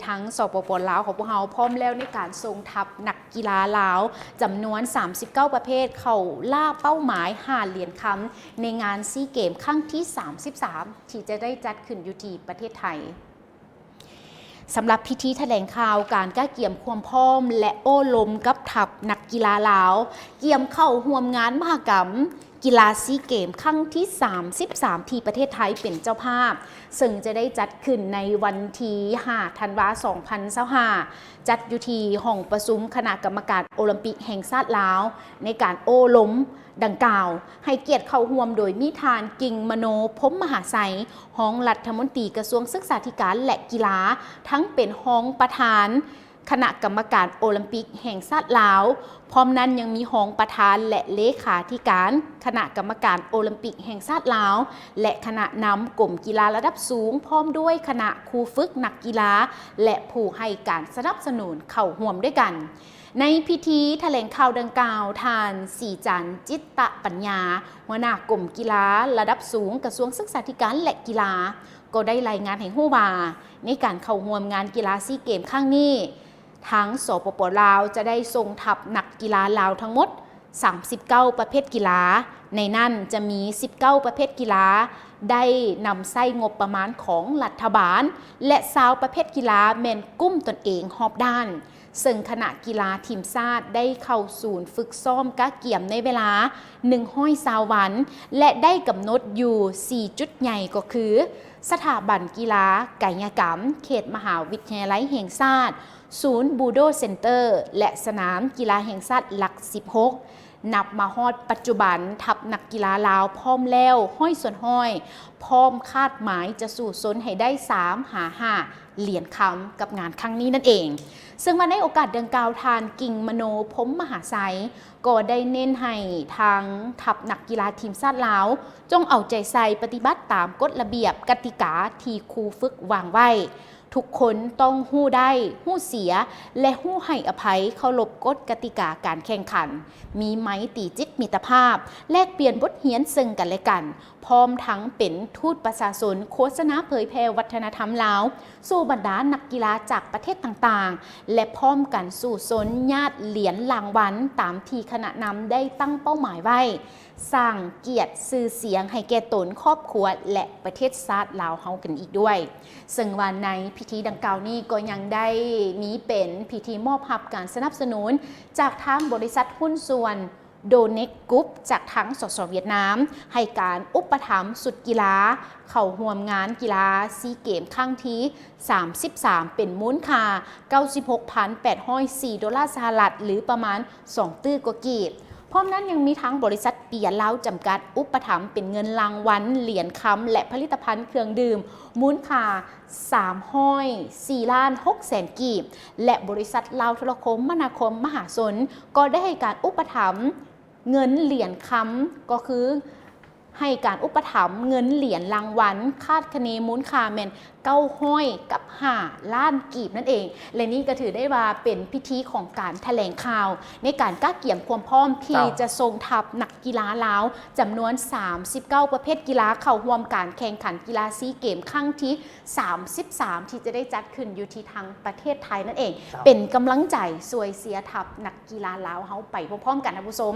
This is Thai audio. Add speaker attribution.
Speaker 1: ทั้งสปป.ลาวของพวกเราพร้อมแล้วในการส่งทัพนักกีฬาลาวจำนวน39ประเภทเข้าล่าเป้าหมาย5เหรียญคำในงานซีเกมครั้งที่33ที่จะได้จัดขึ้นอยู่ที่ประเทศไทยสำหรับพิธีแถลงข่าวการก้าเกี่ยมความพร้อมและโอ้ลมกับทัพนักกีฬาลาวเกี่ยมเข้าร่วมงานมหกรรมกีฬาซีเกมครั้งที่33ที่ประเทศไทยเป็นเจ้าภาพซึ่งจะได้จัดขึ้นในวันที่5ธันวาคม2025จัดอยู่ที่ห้องประชุมคณะกรรมการโอลิมปิกแห่งชาติลาวในการโอ้ล้มดังกล่าวให้เกียรติเข้าร่วมโดยมีทานกิ่งมโนพรหมมหาไสยรองรัฐมนตรีกระทรวงศึกษาธิการและกีฬาทั้งเป็นรองประธานคณะกรรมการโอลิมปิกแห่งชาติลาวพร้อมนั้นยังมีรองประธานและเลขาธิการคณะกรรมการโอลิมปิกแห่งชาติลาวและคณะนำกลุ่มกีฬาระดับสูงพร้อมด้วยคณะครูฝึกนักกีฬาและผู้ให้การสนับสนุนเข้าร่วมด้วยกันในพิธีแถลงข่าวดังกล่าวทานสีจันทร์จิตตปัญญาหัวหน้ากลุ่มกีฬาระดับสูงกระทรวงศึกษาธิการและกีฬาก็ได้รายงานให้ฮู้ว่าในการเข้าร่วมงานกีฬาซีเกมครั้งนี้ทั้งสปป.ลาวจะได้ส่งทัพนักกีฬาลาวทั้งหมด39ประเภทกีฬาในนั้นจะมี19ประเภทกีฬาได้นำใส่งบประมาณของรัฐบาลและ20ประเภทกีฬาแม่นกุ้มตนเองรอบด้านซึ่งคณะกีฬาทีมชาติได้เข้าศูนย์ฝึกซ้อมก้าเกี่ยมในเวลา120วันและได้กำหนดอยู่4จุดใหญ่ก็คือสถาบันกีฬากายกรรมเขตมหาวิทยาลัยแห่งชาติศูนย์บูโดเซ็นเตอร์และสนามกีฬาแห่งชาติหลัก16นับมาฮอดปัจจุบันทัพนักกีฬาลาวพร้อมแล้วห้อยส่วนห้อยพร้อมคาดหมายจะสู่ซนให้ได้3 หา 5เหรียญคำกับงานครั้งนี้นั่นเองซึ่งมาในโอกาสดังกล่าวทานกิ่งมโนพรหมมหาไสยก็ได้เน้นให้ทางทัพนักกีฬาทีมชาติลาวจงเอาใจใส่ปฏิบัติตามกฎระเบียบกติกาที่ครูฝึกวางไว้ทุกคนต้องฮู้ได้ฮู้เสียและฮู้ให้อภัยเคารพกฎกติกาการแข่งขันมีไมตรีจิตมิตรภาพแลกเปลี่ยนบทเรียนซึ่งกันและกันพร้อมทั้งเป็นทูตประชาชนโฆษณาเผยแพร่วัฒนธรรมลาวสู่บรรดานักกีฬาจากประเทศต่างๆและพร้อมกันสู่ซนญาติเหรียญรางวัลตามที่คณะนำได้ตั้งเป้าหมายไว้สร้างเกียรติชื่อเสียงให้แก่ตนครอบครัวและประเทศชาติลาวเฮากันอีกด้วยซึ่งวันในพิธีดังกล่าวนี้ก็ยังได้มีเป็นพิธีมอบรับการสนับสนุนจากทางบริษัทหุ้นส่วนโดเน็กกรุ๊ปจากทั้งสสเวียดนามให้การอุปถัมภ์สุดกีฬาเข้าร่วมงานกีฬาซีเกมครั้งที่33เป็นมูลค่า 96,804 ดอลลาร์สหรัฐหรือประมาณ2ตื้อกว่ากีบพร้อมนั้นยังมีทั้งบริษัทเปียลาวจำกัดอุปถัมภ์เป็นเงินรางวัลเหรียญคำและผลิตภัณฑ์เครื่องดื่มมูลค่า4,600,000 กีบและบริษัทลาวโทรคมนาคมมหาชนก็ได้ให้การอุปถัมภ์เงินเหรียญคำก็คือให้การอุปถัมภ์เงินเหรียญรางวัลคาดคะเนมูลค่าแม่น900 ล้านกีบนั่นเองและนี่ก็ถือได้ว่าเป็นพิธีของการแถลงข่าวในการก้าเกี่ยมความพร้อมที่จะส่งทัพนักกีฬาลาวจำนวน39ประเภทกีฬาเข้าร่วมการแข่งขันกีฬาซีเกมครั้งที่33ที่จะได้จัดขึ้นอยู่ที่ทางประเทศไทยนั่นเองเป็นกำลังใจสวยเสียทัพนักกีฬาลาวเฮาไปพร้อมๆกันนะผู้ชม